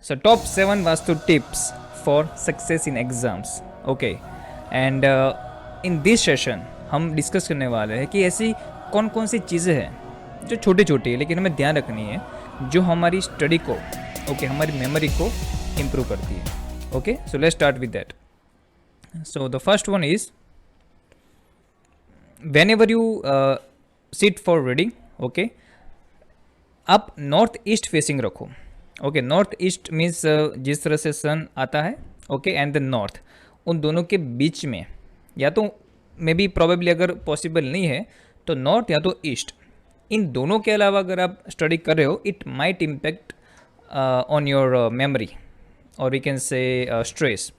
So top 7 Vastu tips for success in exams. Okay. And in this session हम discuss करने वाले हैं कि ऐसी कौन कौन सी चीज़ें हैं जो छोटी छोटी है लेकिन हमें ध्यान रखनी है जो हमारी स्टडी को हमारी मेमोरी को इम्प्रूव करती है. Okay, so let's start with that. So the first one is whenever you sit for reading, okay, आप नॉर्थ ईस्ट फेसिंग रखो. ओके, नॉर्थ ईस्ट मीन्स जिस तरह से सन आता है, ओके, एंड द नॉर्थ, उन दोनों के बीच में या तो मे बी प्रोबेबली अगर पॉसिबल नहीं है तो नॉर्थ या तो ईस्ट, इन दोनों के अलावा अगर आप स्टडी कर रहे हो it might impact on your memory और वी कैन से स्ट्रेस.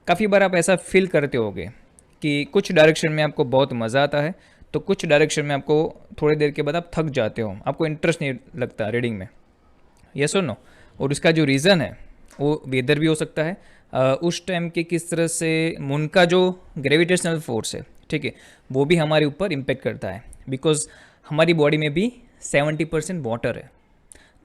काफ़ी बार आप ऐसा फील करते होगे कि कुछ डायरेक्शन में आपको बहुत मज़ा आता है तो कुछ डायरेक्शन में आपको थोड़ी देर के बाद आप थक जाते हो, आपको इंटरेस्ट नहीं लगता रीडिंग में. यस और नो? और उसका जो रीज़न है वो वेदर भी हो सकता है, उस टाइम के किस तरह से मून का जो ग्रेविटेशनल फोर्स है, ठीक है, वो भी हमारे ऊपर इम्पेक्ट करता है. बिकॉज हमारी बॉडी में भी 70% वाटर है.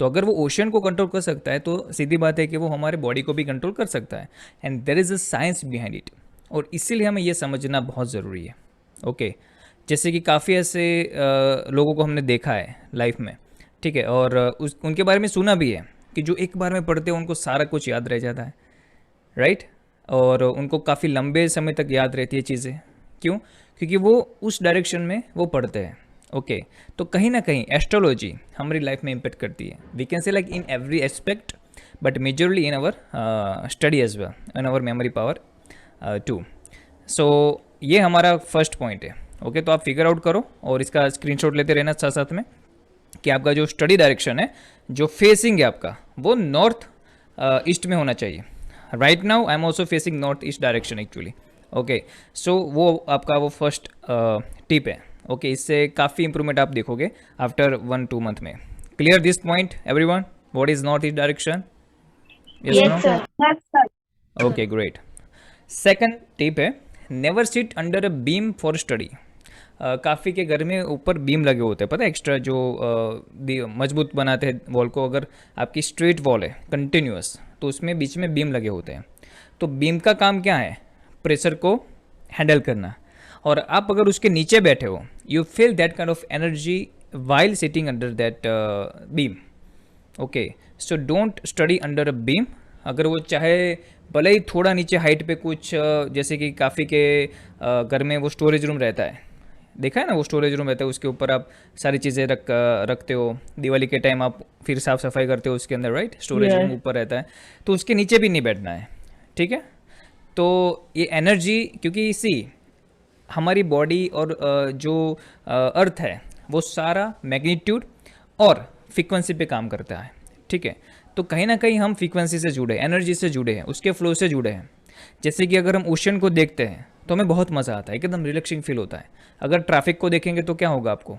तो अगर वो ओशन को कंट्रोल कर सकता है तो सीधी बात है कि वो हमारे बॉडी को भी कंट्रोल कर सकता है. And there is a science behind it. और इसीलिए हमें ये समझना बहुत ज़रूरी है. ओके, जैसे कि काफ़ी ऐसे लोगों को हमने देखा है लाइफ में, ठीक है, और उनके बारे में सुना भी है कि जो एक बार में पढ़ते हैं उनको सारा कुछ याद रह जाता है, राइट. और उनको काफ़ी लंबे समय तक याद रहती है चीज़ें. क्यों? क्योंकि वो उस डायरेक्शन में वो पढ़ते हैं. ओके, तो कहीं ना कहीं एस्ट्रोलॉजी हमारी लाइफ में इम्पेक्ट करती है. We can say like in every aspect but majorly in our study as well, in our memory power too. So ये हमारा फर्स्ट पॉइंट है. ओके, तो आप फिगर आउट करो और इसका स्क्रीनशॉट लेते रहना साथ साथ में कि आपका जो स्टडी डायरेक्शन है, जो फेसिंग है आपका, वो नॉर्थ ईस्ट में होना चाहिए. Right now I am also facing north east direction actually. Okay, so वो आपका वो फर्स्ट टिप है. ओके, इससे काफ़ी इंप्रूवमेंट आप देखोगे आफ्टर 1-2 मंथ में. Clear this point everyone? What is north east direction? Yes no? Yes, sir. Okay, great. Second tip है never sit under a beam for study. काफ़ी के घर में ऊपर बीम लगे होते हैं, पता है, एक्स्ट्रा जो मजबूत बनाते हैं वॉल को. अगर आपकी स्ट्रेट वॉल है कंटिन्यूअस तो उसमें बीच में बीम लगे होते हैं. तो बीम का काम क्या है? प्रेशर को हैंडल करना. और आप अगर उसके नीचे बैठे हो you feel that kind of energy while sitting under that beam. Okay, so don't study under a beam. अगर वो चाहे भले ही थोड़ा नीचे हाइट पे कुछ जैसे कि काफ़ी के घर में वो स्टोरेज रूम रहता है, देखा है ना, वो स्टोरेज रूम रहता है, उसके ऊपर आप सारी चीज़ें रखते हो. दिवाली के टाइम आप फिर साफ़ सफाई करते हो उसके अंदर, राइट. Storage room Yes. ऊपर रहता है तो उसके नीचे भी नहीं बैठना है, ठीक है. तो ये एनर्जी, क्योंकि इसी हमारी बॉडी और जो अर्थ है वो सारा मैग्नीट्यूड और फ्रीक्वेंसी पे काम करता है, ठीक है. तो कहीं ना कहीं हम फ्रीक्वेंसी से जुड़े, एनर्जी से जुड़े हैं, उसके फ्लो से जुड़े हैं. जैसे कि अगर हम ओशन को देखते हैं तो हमें बहुत मज़ा आता है, एकदम रिलैक्सिंग फील होता है. अगर ट्रैफिक को देखेंगे तो क्या होगा आपको?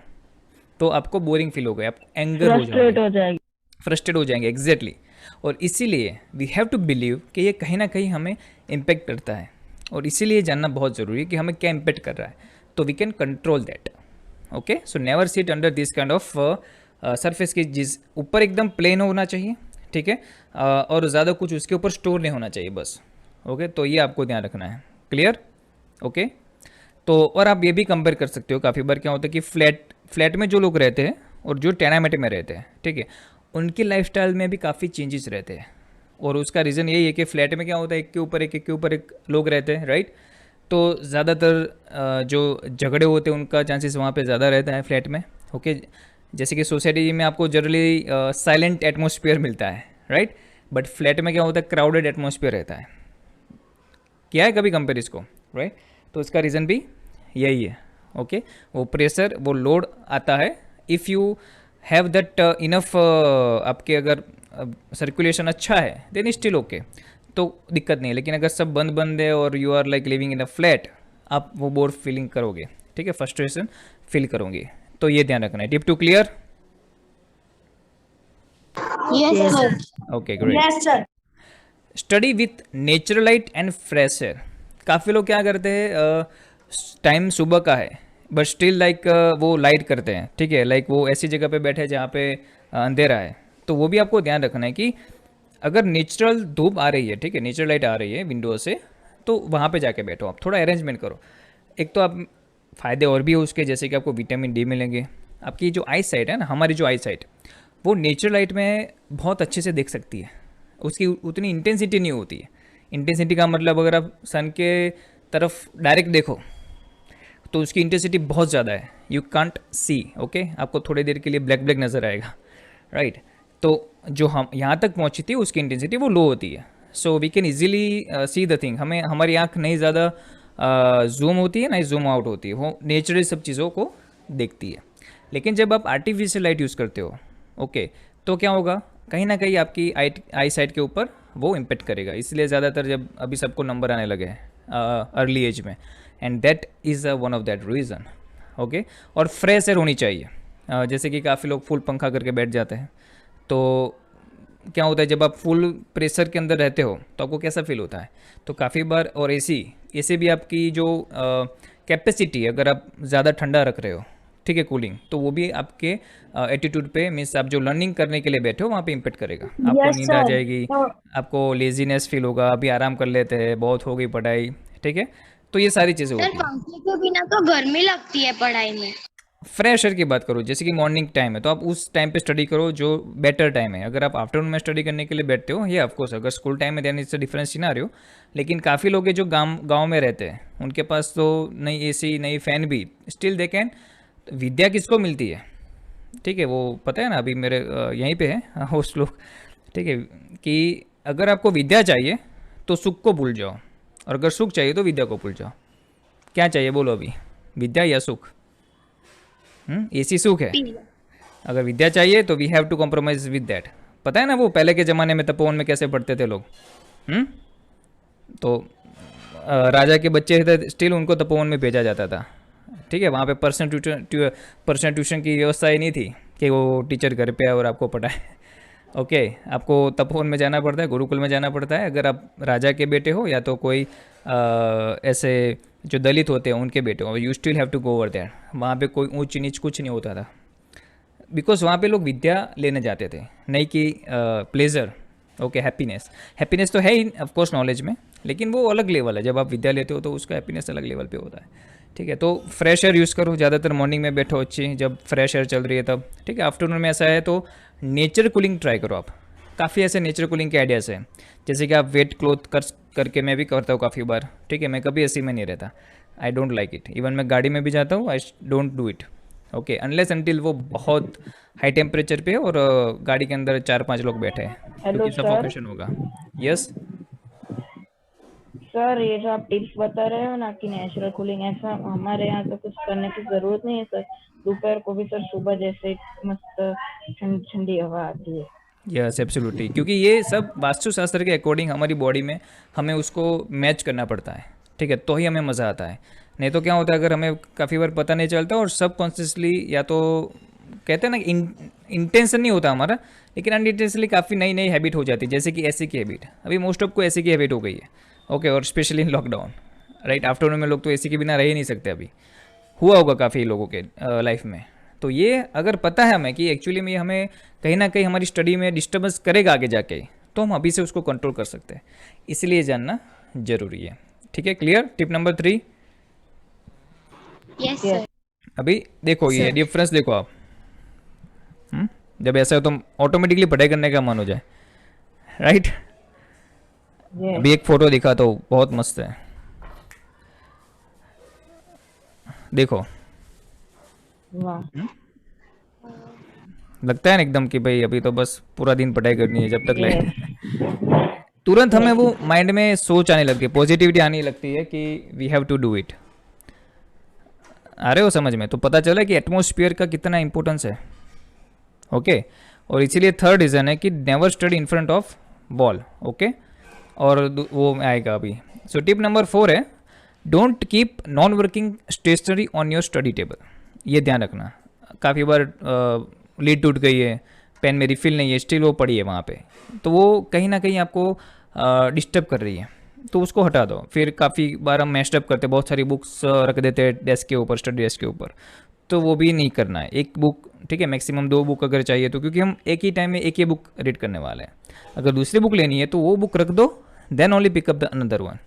तो आपको बोरिंग फील होगा, आप एंगर हो फ्रस्ट्रेट जाओगे, हो जाएगी. फ्रस्ट्रेट हो जाएंगे. एग्जैक्टली. और इसीलिए वी हैव टू बिलीव कि ये कहीं ना कहीं हमें इम्पेक्ट करता है. और इसीलिए जानना बहुत ज़रूरी है कि हमें क्या इम्पेक्ट कर रहा है, तो we can control that. Okay, so never sit under this kind of surface की, जिस ऊपर एकदम प्लेन होना चाहिए, ठीक है, और ज़्यादा कुछ उसके ऊपर स्टोर नहीं होना चाहिए बस. ओके, तो ये आपको ध्यान रखना है. क्लियर? ओके, तो और आप ये भी कंपेयर कर सकते हो. काफ़ी बार क्या होता है कि फ्लैट में जो लोग रहते हैं और जो टेनामेट में रहते हैं, ठीक है, उनकी लाइफस्टाइल में भी काफ़ी चेंजेस रहते हैं. और उसका रीज़न यही है कि फ्लैट में क्या होता है, एक के ऊपर एक, एक के ऊपर एक लोग रहते हैं, राइट. तो ज़्यादातर जो झगड़े होते हैं उनका चांसेस वहाँ पे ज़्यादा रहता है फ्लैट में. ओके, जैसे कि सोसाइटी में आपको जनरली साइलेंट एटमोसफियर मिलता है, राइट. बट फ्लैट में क्या होता है, क्राउडेड एटमोसफियर रहता है. किया है कभी कंपेयर इसको, राइट. तो इसका रीज़न भी यही है. ओके, वो प्रेशर, वो लोड आता है. If you have that enough, आपके अगर सर्कुलेशन अच्छा है देन स्टिल ओके, तो दिक्कत नहीं है. लेकिन अगर सब बंद बंद है और you are like living in a flat, आप वो बोर फीलिंग करोगे, ठीक है, फ्रस्ट्रेशन फील करोगे. तो ये ध्यान रखना है. Tip two clear? Yes, Yes, sir. Okay, great. Yes, sir. Study with natural light and fresh air. काफ़ी लोग क्या करते हैं, टाइम सुबह का है बट स्टिल लाइक वो लाइट करते हैं, ठीक है, लाइक वो ऐसी जगह पे बैठे जहाँ पे अंधेरा है. तो वो भी आपको ध्यान रखना है कि अगर नेचुरल धूप आ रही है, ठीक है, नेचुरल लाइट आ रही है विंडो से, तो वहाँ पे जाके बैठो आप, थोड़ा अरेंजमेंट करो। एक तो आप फ़ायदे और भी हो उसके, जैसे कि आपको विटामिन डी मिलेंगे, आपकी जो आई साइट है ना, हमारी जो आई साइट, वो नेचुरल लाइट में बहुत अच्छे से देख सकती है, उसकी उतनी इंटेंसिटी नहीं होती है। इंटेंसिटी का मतलब अगर आप सन के तरफ डायरेक्ट देखो तो उसकी इंटेंसिटी बहुत ज़्यादा है, यू कांट सी, ओके, आपको थोड़ी देर के लिए ब्लैक ब्लैक नज़र आएगा, राइट। तो जो हम यहाँ तक पहुँची थी उसकी इंटेंसिटी वो लो होती है, so we can easily see the thing. हमें हमारी आँख नहीं ज़्यादा जूम होती है ना ही जूम आउट होती है, वो नेचुरली सब चीज़ों को देखती है। लेकिन जब आप आर्टिफिशियल लाइट यूज़ करते हो, ओके, तो क्या होगा, कहीं ना कहीं आपकी आई साइट के ऊपर वो इम्पेक्ट करेगा। इसलिए ज़्यादातर जब अभी सबको नंबर आने लगे हैं अर्ली एज में, and that is one of that reason, okay. और फ्रेश एयर होनी चाहिए। जैसे कि काफ़ी लोग फुल पंखा करके बैठ जाते हैं, तो क्या होता है जब आप फुल प्रेशर के अंदर रहते हो तो आपको कैसा फील होता है। तो काफ़ी बार, और एसी भी आपकी जो कैपेसिटी है, अगर आप ज़्यादा ठंडा रख रहे हो, ठीक है, कूलिंग, तो वो भी आपके एटीट्यूड पे, मीन्स आप जो लर्निंग करने के लिए बैठे हो वहाँ पे इम्पेक्ट करेगा। आपको Yes, नींद आ sir. जाएगी, So, आपको लेजीनेस फील होगा, अभी आराम कर लेते हैं, बहुत हो गई पढ़ाई, ठीक है। तो ये सारी चीज़ें सर होती हैं। पंखे के बिना तो गर्मी लगती है पढ़ाई में। फ्रेश एयर की बात करो, जैसे कि मॉर्निंग टाइम है तो आप उस टाइम पे स्टडी करो जो बेटर टाइम है। अगर आप आफ्टरनून में स्टडी करने के लिए बैठते हो, ये ऑफकोर्स अगर स्कूल टाइम में देन इससे डिफरेंस सिनारियो। लेकिन काफ़ी लोग हैं जो गांव में रहते हैं, उनके पास तो नई एसी नई फ़ैन भी, स्टिल दे कैन। विद्या किसको मिलती है, ठीक है, वो पता है ना, अभी मेरे यहीं पे है होस्ट लोग, ठीक है, कि अगर आपको विद्या चाहिए तो सुख को भूल जाओ, और अगर सुख चाहिए तो विद्या को भूल जाओ। क्या चाहिए बोलो अभी, विद्या या सुख? एसी सुख है, अगर विद्या चाहिए तो we have to compromise with that. पता है ना वो पहले के ज़माने में तपोवन में कैसे पढ़ते थे लोग, तो राजा के बच्चे थे, स्टिल उनको तपोवन में भेजा जाता था, ठीक है। वहाँ पे पर्सनल ट्यूशन की व्यवस्था ही नहीं थी कि वो टीचर घर पे आए और आपको पढ़ाए, ओके। आपको तपोवन में जाना पड़ता है, गुरुकुल में जाना पड़ता है, अगर आप राजा के बेटे हो या तो कोई ऐसे जो दलित होते हैं उनके बेटे हो, you still have to go over there. वहाँ पे कोई ऊंच नीच कुछ नहीं होता था, बिकॉज वहाँ पे लोग विद्या लेने जाते थे, नहीं कि प्लेजर, ओके, हैप्पीनेस तो है ही ऑफकोर्स नॉलेज में, लेकिन वो अलग लेवल है। जब आप विद्या लेते हो तो उसका हैप्पीनेस अलग लेवल पे होता है, ठीक है। तो फ्रेश एयर यूज़ करो, ज़्यादातर मॉर्निंग में बैठो अच्छी, जब फ्रेश एयर चल रही है तब, ठीक है। आफ्टरनून में ऐसा है तो नेचर कूलिंग ट्राई करो आप। काफ़ी ऐसे नेचर कूलिंग के आइडियाज़ हैं, जैसे कि आप वेट क्लोथ करके, मैं भी करता हूँ काफ़ी बार, ठीक है। मैं कभी एसी में नहीं रहता, I don't like it. Even मैं गाड़ी में भी जाता हूँ, I don't do it, okay, unless until वो बहुत हाई टेम्परेचर पे है और गाड़ी के अंदर 4-5 लोग बैठे हैं, हेलो क्योंकि सर। सफोकेशन होगा। यस सर ये जो आप टिप्स बता रहे हो ना कि नेचुरल कूलिंग, ऐसा हमारे यहाँ तो कुछ करने की जरूरत नहीं है सर। दोपहर को भी सर सुबह जैसे मस्त ठंडी हवा आती है। यस एब्सोल्युटली, क्योंकि ये सब वास्तुशास्त्र के अकॉर्डिंग हमारी बॉडी में हमें उसको मैच करना पड़ता है, ठीक है, तो ही हमें मज़ा आता है। नहीं तो क्या होता है, अगर हमें काफ़ी बार पता नहीं चलता और सब कॉन्शियसली, या तो कहते हैं ना इंटेंशन नहीं होता हमारा, लेकिन अनइंटेंशनली काफ़ी नई नई हैबिट हो जाती है, जैसे कि एसी की हैबिट। अभी मोस्ट ऑफ को एसी की हैबिट हो गई है, ओके, और specially in lockdown, right. Afternoon में लोग तो एसी के बिना रह ही नहीं सकते, अभी हुआ होगा काफ़ी लोगों के लाइफ में। तो ये अगर पता है हमें कि एक्चुअली में ये हमें कहीं ना कहीं हमारी स्टडी में डिस्टर्बेंस करेगा आगे जाके, तो हम अभी से उसको कंट्रोल कर सकते हैं, इसलिए जानना ज़रूरी है, ठीक है। Clear? Tip number 3। Yes sir. अभी देखो ये डिफरेंस देखो आप, जब ऐसा हो तो ऑटोमेटिकली पढ़ाई करने का मन हो जाए, राइट। अभी एक फ़ोटो दिखा तो बहुत मस्त है, देखो, वाह। लगता है ना एकदम कि भाई अभी तो बस पूरा दिन पढ़ाई करनी है जब तक लाइट। तुरंत हमें वो माइंड में सोच आने लगती है, पॉजिटिविटी आने लगती है कि we have to do it. आ रहे हो समझ में? तो पता चला कि एटमॉस्फेयर का कितना इंपॉर्टेंस है, ओके। और इसीलिए थर्ड रीज़न है कि never study in front of wall, okay. और वो आएगा अभी। सो टिप नंबर 4 है, don't keep non working stationery on your study table. ये ध्यान रखना, काफ़ी बार लीड टूट गई है, पेन में रिफिल नहीं है, स्टिल वो पड़ी है वहाँ पे, तो वो कहीं ना कहीं आपको डिस्टर्ब कर रही है, तो उसको हटा दो। फिर काफ़ी बार हम मैशअप करते, बहुत सारी बुक्स रख देते हैं डेस्क के ऊपर, स्टडी डेस्क के ऊपर, तो वो भी नहीं करना है, एक बुक, ठीक है, मैक्सिमम 2 बुक अगर चाहिए तो, क्योंकि हम एक ही टाइम में एक ही बुक रीड करने वाले हैं। अगर दूसरी बुक लेनी है तो वो बुक रख दो, then only pick up the another one.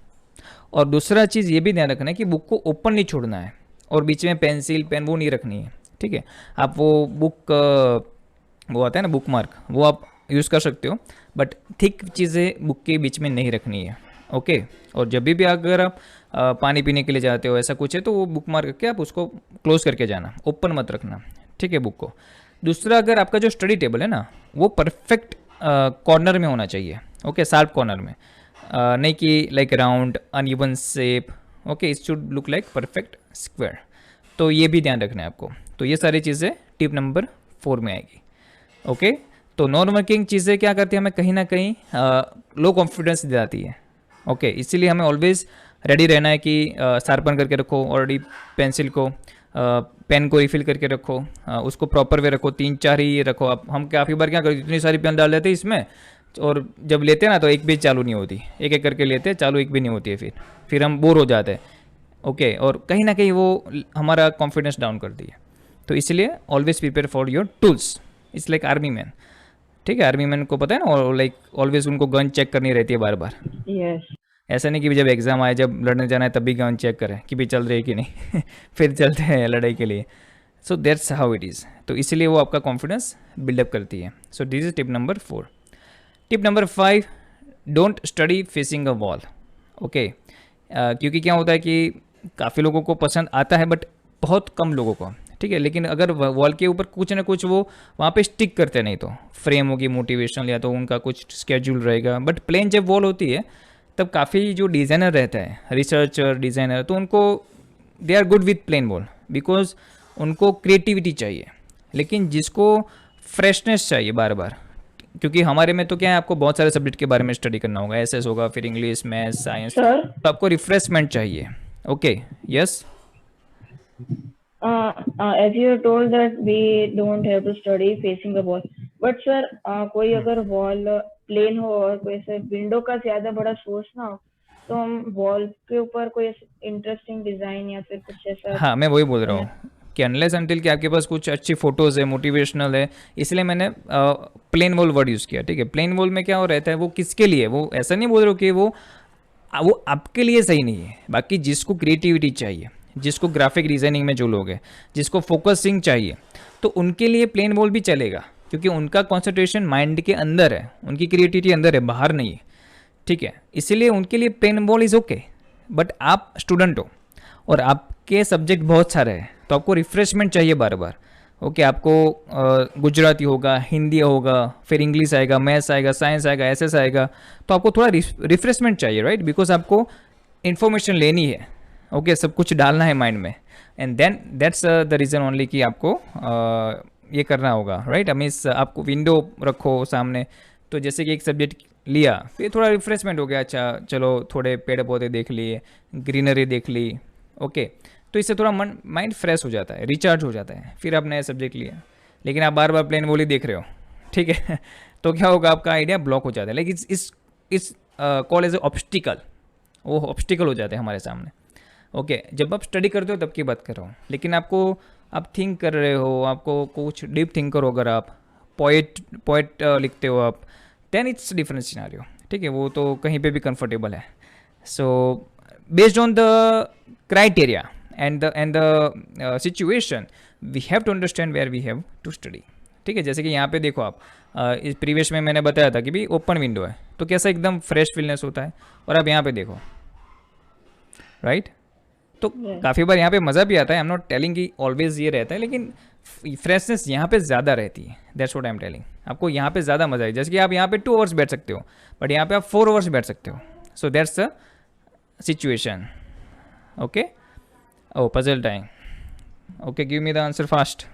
और दूसरा चीज़ ये भी ध्यान रखना है कि बुक को ओपन नहीं छोड़ना है और बीच में पेंसिल पेन वो नहीं रखनी है, ठीक है। आप वो बुक वो आता है ना बुक मार्क, वो आप यूज़ कर सकते हो, बट थिक चीज़ें बुक के बीच में नहीं रखनी है, ओके। और जब भी अगर आप पानी पीने के लिए जाते हो ऐसा कुछ है तो वो बुक मार्क करके आप उसको क्लोज करके जाना, ओपन मत रखना, ठीक है, बुक को। दूसरा, अगर आपका जो स्टडी टेबल है ना वो परफेक्ट कॉर्नर में होना चाहिए, ओके, शार्प कॉर्नर में, नहीं कि like round uneven shape, okay, it should look like perfect square. तो ये भी ध्यान रखना है आपको। तो ये सारी चीज़ें टिप नंबर 4 में आएगी, ओके। तो नॉन वर्किंग चीज़ें क्या करती है, हमें कहीं ना कहीं लो कॉन्फिडेंस दिलाती है, ओके। इसीलिए हमें ऑलवेज रेडी रहना है कि शार्पन करके रखो ऑलरेडी पेंसिल को, पेन को रिफिल करके रखो, उसको प्रॉपर वे रखो, 3-4 ही रखो आप। हम काफ़ी बार क्या करते, इतनी सारी पेन डाल देते हैं इसमें, और जब लेते हैं ना तो एक भी चालू नहीं होती, एक एक करके लेते हैं, चालू एक भी नहीं होती है, फिर हम बोर हो जाते हैं, ओके। और कहीं ना कहीं वो हमारा कॉन्फिडेंस डाउन करती है। तो इसलिए always prepare for your tools, it's like army man, ठीक है। आर्मी मैन को पता है ना, और लाइक ऑलवेज उनको गन चेक करनी रहती है बार बार। यस ऐसा नहीं कि जब एग्ज़ाम आए, जब लड़ने जाना है तब भी गन चेक करें कि भी चल रही है कि नहीं फिर चलते हैं लड़ाई के लिए। So that's how it is. तो इसलिए वो आपका कॉन्फिडेंस बिल्डअप करती है। So this is tip number 4। Tip number 5, don't study facing a wall, okay. क्योंकि क्या होता है कि काफ़ी लोगों को पसंद आता है बट बहुत कम लोगों को, ठीक है। लेकिन अगर वॉल के ऊपर कुछ ना कुछ वो वहाँ पे स्टिक करते नहीं, तो फ्रेम होगी मोटिवेशनल या तो उनका कुछ स्केड्यूल रहेगा। बट प्लेन जब वॉल होती है तब काफ़ी जो डिज़ाइनर रहता है, रिसर्चर डिज़ाइनर, तो उनको they are good with plain wall because उनको क्रिएटिविटी चाहिए। लेकिन जिसको फ्रेशनेस चाहिए बार बार, क्योंकि हमारे में तो क्या है, आपको बहुत सारे सब्जेक्ट के बारे में स्टडी करना होगा, एसएस होगा, फिर इंग्लिश, मैथ्स, साइंस, सर तो आपको रिफ्रेशमेंट चाहिए, okay. Yes, as you told that we don't have to study facing a wall, but sir कोई अगर वॉल प्लेन हो और कोई ऐसे विंडो का ज्यादा बड़ा सोर्स ना हो, तो हम वॉल के ऊपर कोई इंटरेस्टिंग डिजाइन या फिर कुछ ऐसा। हाँ, मैं वही बोल रहा हूँ कि अनलेस अनटिल कि आपके पास कुछ अच्छी फोटोज़ है, मोटिवेशनल है, इसलिए मैंने प्लेन वॉल वर्ड यूज़ किया, ठीक है। प्लेन वॉल में क्या हो रहता है, वो किसके लिए, वो ऐसा नहीं बोल रहे हो कि वो आपके लिए सही नहीं है। बाकी जिसको क्रिएटिविटी चाहिए, जिसको ग्राफिक डिज़ाइनिंग में जो लोग हैं, जिसको फोकसिंग चाहिए, तो उनके लिए प्लेन वॉल भी चलेगा, क्योंकि उनका कॉन्सेंट्रेशन माइंड के अंदर है, उनकी क्रिएटिविटी अंदर है, बाहर नहीं है, ठीक है। इसीलिए उनके लिए plain wall is okay. But आप स्टूडेंट हो और आपके सब्जेक्ट बहुत सारे हैं, तो आपको रिफ्रेशमेंट चाहिए बार बार, ओके। आपको गुजराती होगा, हिंदी होगा, फिर इंग्लिश आएगा, मैथ्स आएगा, साइंस आएगा, एसएस आएगा, तो आपको थोड़ा रिफ्रेशमेंट चाहिए, राइट। बिकॉज आपको इन्फॉर्मेशन लेनी है, ओके, सब कुछ डालना है माइंड में, and then that's the reason only कि आपको ये करना होगा, राइट। मीन्स आपको विंडो रखो सामने, तो जैसे कि एक सब्जेक्ट लिया, फिर थोड़ा रिफ्रेशमेंट हो गया, अच्छा चलो थोड़े पेड़ पौधे देख लिए, ग्रीनरी देख ली, ओके। तो इससे थोड़ा माइंड फ्रेश हो जाता है, रिचार्ज हो जाता है, फिर आप नया सब्जेक्ट लिया। लेकिन आप बार बार प्लेन वॉल ही देख रहे हो, ठीक है तो क्या होगा, आपका आइडिया ब्लॉक हो जाता है। लेकिन इस कॉल एज ए ऑब्स्टिकल, वो ऑब्स्टिकल हो जाते हैं हमारे सामने, ओके। जब आप स्टडी करते हो तब की बात कर रहा हूँ। लेकिन आप थिंक कर रहे हो, आपको कुछ डीप थिंक करो, अगर आप पोएट लिखते हो आप, देन इट्स डिफरेंट सिनारियो, ठीक है। वो तो कहीं पे भी कंफर्टेबल है। So based on the criteria and the situation, we have to understand where we have to study, ठीक है। जैसे कि यहाँ पे देखो आप, इस प्रीवियस में मैंने बताया था कि भी ओपन विंडो है, तो कैसा एकदम फ्रेश फीलनेस होता है। और आप यहाँ पे देखो, राइट। तो काफ़ी बार यहाँ पे मज़ा भी आता है, आई एम नॉट टेलिंग कि ऑलवेज ये रहता है, लेकिन फ्रेशनेस यहाँ पे ज़्यादा रहती है, that's what I am telling. आपको यहाँ पे ज़्यादा मज़ा है, जैसे कि आप यहाँ पे 2 आवर्स बैठ सकते हो, बट यहाँ पे आप 4 आवर्स बैठ सकते हो। So that's the situation, okay. Oh puzzle time, okay, give me the answer fast.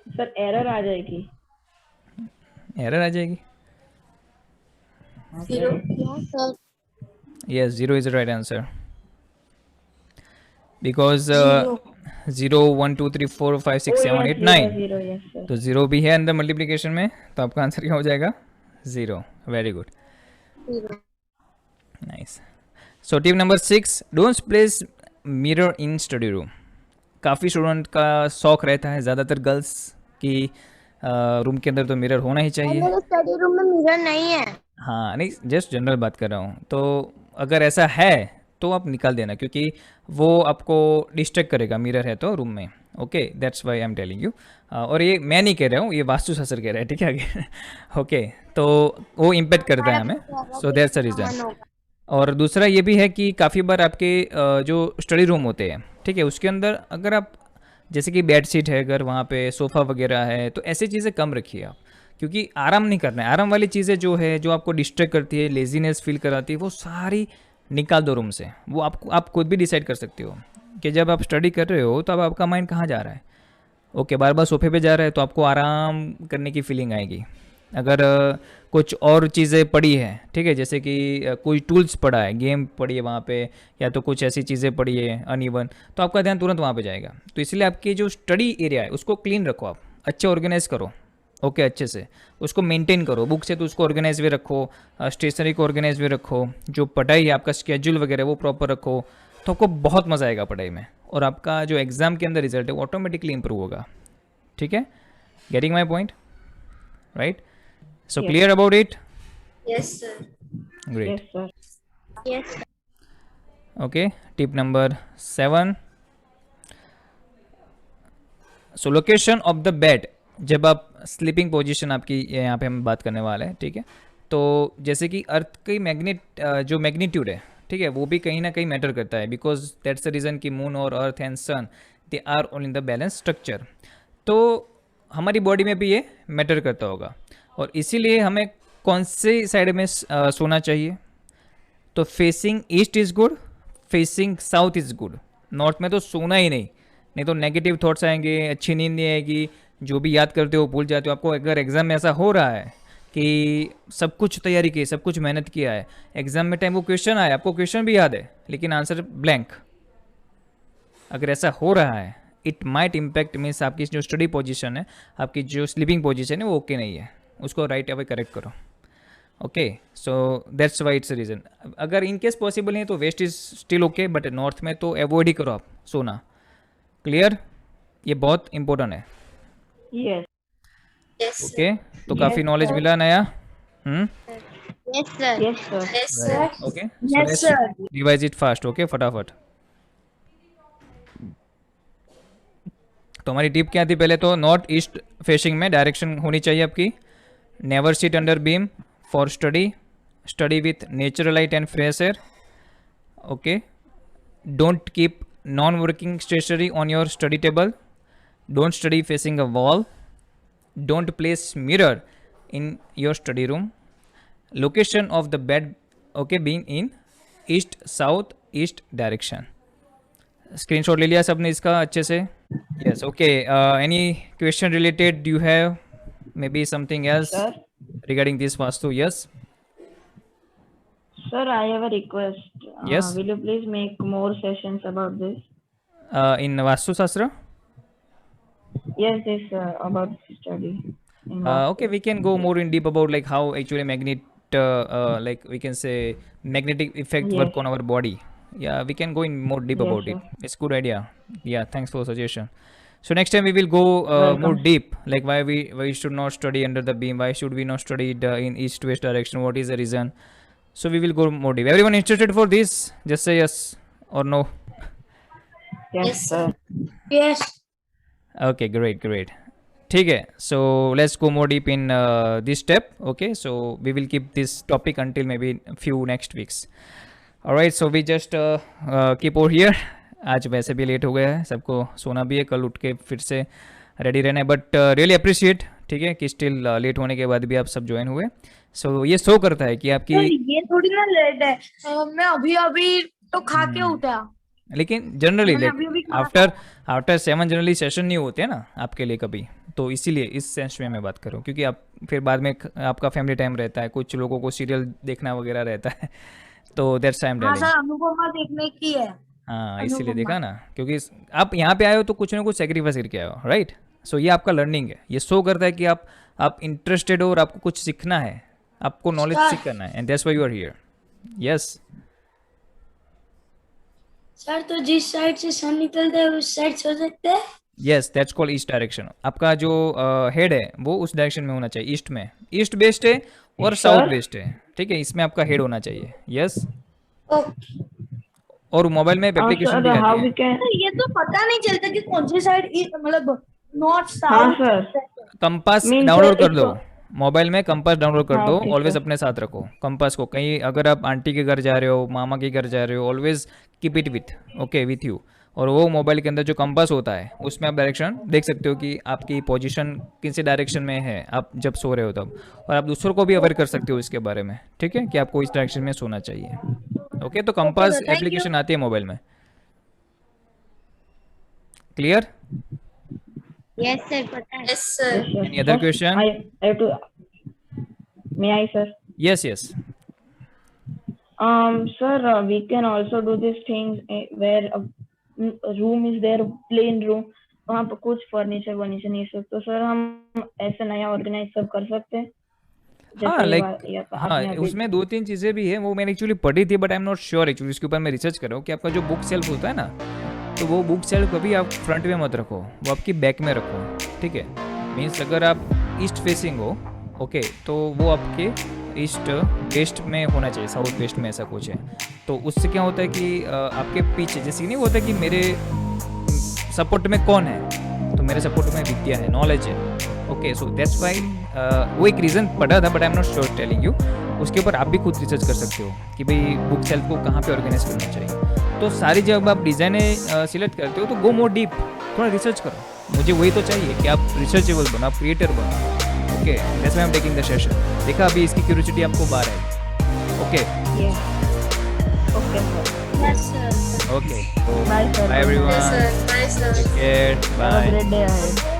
Sir error आ जाएगी। एरर आ जाएगी, Yes, sir. yes, 0 is the right answer because 0 1 2 3 4 5 6 7 8 9, zero yes sir. तो 0 भी है अंदर मल्टीप्लिकेशन में, तो आपका आंसर क्या हो जाएगा, 0। Very good, Zero. Nice. So tip number 6, don't place mirror in study room. काफ़ी स्टूडेंट का शौक रहता है, ज़्यादातर गर्ल्स की रूम के अंदर तो मिरर होना ही चाहिए. मेरे स्टडी रूम में मिरर नहीं है. हाँ, नहीं जस्ट जनरल बात कर रहा हूँ. तो अगर ऐसा है तो आप निकाल देना, क्योंकि वो आपको डिस्ट्रैक्ट करेगा, मिरर है तो रूम में. Okay, that's why I am telling you. और ये मैं नहीं कह रहा हूँ, ये वास्तुशास्त्र कह रहा है, ठीक है आगे. ओके, तो वो इम्पेक्ट करता है हमें, सो दैट्स द रीज़न. और दूसरा ये भी है कि काफ़ी बार आपके जो स्टडी रूम होते हैं, ठीक है, उसके अंदर अगर आप जैसे कि बेड शीट है, अगर वहाँ पे सोफ़ा वगैरह है, तो ऐसी चीज़ें कम रखिए आप, क्योंकि आराम नहीं करना है. आराम वाली चीज़ें जो है, जो आपको डिस्ट्रैक्ट करती है, लेजीनेस फील कराती है, वो सारी निकाल दो रूम से. वो आपको आप खुद भी डिसाइड कर सकते हो कि जब आप स्टडी कर रहे हो तो अब आपका माइंड कहाँ जा रहा है. ओके, बार बार सोफे पे जा रहा है तो आपको आराम करने की फीलिंग आएगी. अगर कुछ और चीज़ें पड़ी है, ठीक है, जैसे कि कोई टूल्स पड़ा है, गेम पड़ी है वहाँ पे, या तो कुछ ऐसी चीज़ें पड़ी है अनइवन, तो आपका ध्यान तुरंत वहाँ पे जाएगा. तो इसलिए आपकी जो स्टडी एरिया है उसको क्लीन रखो, आप अच्छे ऑर्गेनाइज करो. ओके, अच्छे से उसको मेंटेन करो. बुक से तो उसको ऑर्गेनाइज भी रखो, स्टेशनरी को ऑर्गेनाइज भी रखो, जो पढ़ाई है आपका स्केड्यूल वगैरह वो प्रॉपर रखो, तो आपको बहुत मज़ा आएगा पढ़ाई में, और आपका जो एग्ज़ाम के अंदर रिजल्ट है वो ऑटोमेटिकली इंप्रूव होगा. ठीक है, getting my point, right? So Yes. Clear about it? Yes, sir. Great. Yes, sir. Yes, sir. Okay, tip number 7, so location of the bed. जब आप स्लीपिंग पोजीशन आपकी यहाँ पे हम बात करने वाले हैं, ठीक है, तो जैसे कि अर्थ की जो मैग्नीट्यूड है, ठीक है, वो भी कहीं ना कहीं मैटर करता है, बिकॉज दैट्स द रीज़न कि मून और earth and sun they are all in the balance structure. तो हमारी बॉडी में भी ये मैटर करता होगा, और इसीलिए हमें कौन से साइड में सोना चाहिए. तो facing east is good, facing south is good. North में तो सोना ही नहीं, नहीं तो नेगेटिव थॉट्स आएंगे, अच्छी नींद नहीं आएगी, जो भी याद करते हो भूल जाते हो. आपको अगर एग्ज़ाम में ऐसा हो रहा है कि सब कुछ तैयारी की, सब कुछ मेहनत किया है, एग्ज़ाम में टाइम वो क्वेश्चन आया, आपको क्वेश्चन भी याद है लेकिन आंसर ब्लैंक, अगर ऐसा हो रहा है, इट माइट इम्पैक्ट मीन्स आपकी जो स्टडी पोजीशन है, आपकी जो स्लीपिंग पोजीशन है वो ओके नहीं है, उसको राइट अवे करेक्ट करो. Okay, so that's why it's reason. अगर इन केस पॉसिबल नहीं तो west is still okay, but north में तो अवॉइड ही करो आप सोना. क्लियर? ये बहुत इंपॉर्टेंट है. Yes. Yes, sir. ओके, तो Yes, काफ़ी नॉलेज sir. मिला नया. Yes, sir. Yes, sir. Yes, sir. Okay, Yes, sir. Revise it fast. Okay, फटाफट. तो हमारी टिप क्या थी? पहले तो नॉर्थ ईस्ट फेसिंग में डायरेक्शन होनी चाहिए आपकी. Never sit under beam for study. Study with natural light and fresh air. Okay, don't keep non working stationery on your study table. Don't study facing a wall. Don't place mirror in your study room. Location of the bed, okay, being in east south east direction. Screenshot ले लिया सबने इसका अच्छे से? Yes. Okay, any question related you have, may be something else Sir. regarding this vastu? Yes. Sir, I have a request. Yes. Will you please make more sessions about this? In vastu shastra? Yes, this about study. in Okay, we can go more in deep about like how actually like we can say magnetic effect Yes. work on our body. Yeah, we can go in more deep Yes, about sir. it. It's good idea. Yeah, thanks for suggestion. So next time we will go more Welcome. deep, like why we should not study under the beam, why should we not study it in east west direction, what is the reason. So we will go more deep. Everyone interested for this? Just say yes or no. Yes, Yes, sir. Yes. Okay, great. ठीक है, so let's go more deep in this step. Okay, so we will keep this topic until maybe few next weeks. Alright, so we just keep over here. आज वैसे भी late हो गया है, सबको सोना भी है, कल उठ के फिर से रेडी रहना है, बट रियली अप्रिशिएट, ठीक है, कि स्टिल लेट होने के बाद भी आप सब ज्वाइन हुए. सो ये शो करता है कि आपकी, ये थोड़ी ना लेट है. मैं अभी अभी तो खा के उठा. लेकिन जनरली मैंने लाइक अभी खाना आफ्टर 7 जनरली सेशन नहीं होते हैं ना आपके लिए कभी, तो इसीलिए इस सेंस में मैं बात कर रहा हूँ, क्योंकि आप फिर बाद में आपका फैमिली टाइम रहता है, कुछ लोगों को सीरियल देखना वगैरह रहता है, तो दैट्स टाइम हाँ डेलिंग. सर, अनुपमा देखने की है. हाँ, इसीलिए अनुपमा. देखा ना, क्योंकि आप यहाँ पे आए हो तो कुछ ना कुछ सेक्रीफाइस करके आए हो, राइट? सो ये आपका लर्निंग है, ये शो करता है कि आप इंटरेस्टेड हो और आपको कुछ सीखना है, आपको नॉलेज Sir. सीख करना है, and that's why you are here. Yes. Sir तो जिस साइड से सन निकलता है उस साइड से हो सकता है। Yes, that's called east direction. आपका जो हेड है वो उस डायरेक्शन में होना चाहिए, ईस्ट में। ईस्ट बेस्ट है और Sir? साउथ बेस्ट है, ठीक है, इसमें आपका हेड होना चाहिए। यस, ओके और मोबाइल में एप्लीकेशन sir, भी how आती we है। can? ये तो पता नहीं चलता कि कौन सी साइड मतलब नॉर्थ हाँ south. Sir, compass Means download कर it's दो, मोबाइल में कंपास डाउनलोड कर हाँ, दो, okay, ऑलवेज sir. अपने साथ रखो कंपास को। कहीं अगर आप आंटी के घर जा रहे हो, मामा के घर जा रहे हो, always keep it with, okay, with you. और वो मोबाइल के अंदर जो कंपास होता है उसमें आप डायरेक्शन देख सकते हो कि आपकी पोजीशन किस डायरेक्शन में है आप जब सो रहे हो तब। और आप दूसरों को भी अवेयर कर सकते हो इसके बारे में, ठीक है, कि आपको इस डायरेक्शन में सोना चाहिए। ओके, तो compass sir, thank you. Application आती है मोबाइल में। क्लियर? यस सर पता है। Yes sir. Yes, sir. Any other Sir, question? I have to. May I, sir? Yes yes. Sir, we can also do these things where a room is there, plain room, वहाँ पर कुछ furniture वर्नीचर नहीं सब, तो sir हम ऐसे नया organise सब कर सकते हैं। हाँ, जैसे लाइक आपने हाँ, अभी उसमें 2-3 चीज़ें भी है, वो मैंने एक्चुअली पढ़ी थी, but I am not sure actually. इसके ऊपर मैं रिसर्च कर रहा हूँ कि आपका जो बुक सेल्फ होता है ना, तो वो बुक सेल्फ कभी आप फ्रंट में मत रखो, वो आपकी बैक में रखो, ठीक है। मीन्स अगर आप ईस्ट फेसिंग हो, ओके, तो वो आपके ईस्ट वेस्ट में होना चाहिए, साउथ वेस्ट में ऐसा कुछ है। तो उससे क्या होता है कि आपके पीछे जैसे नहीं होता कि मेरे सपोर्ट में कौन है, तो मेरे सपोर्ट में विद्या है, नॉलेज है, ओके। सो दैट्स वाई वो एक रीज़न पढ़ा था, but I am not sure telling you. उसके ऊपर आप भी खुद रिसर्च कर सकते हो कि भाई बुक सेल्फ को कहाँ पे ऑर्गेनाइज करना चाहिए। तो सारी जब आप डिज़ाइने सिलेक्ट करते हो तो गो मोर डीप, थोड़ा रिसर्च करो। मुझे वही तो चाहिए कि आप रिसर्चेबल बनो, आप क्रिएटर बनो, okay. That's why I am taking the session. देखा अभी इसकी क्यूरियोसिटी आपको बाहर है, okay okay sir, yes sir. Okay. Bye sir, bye everyone, yes sir, bye sir. Take care, have a bye. Great day ahead.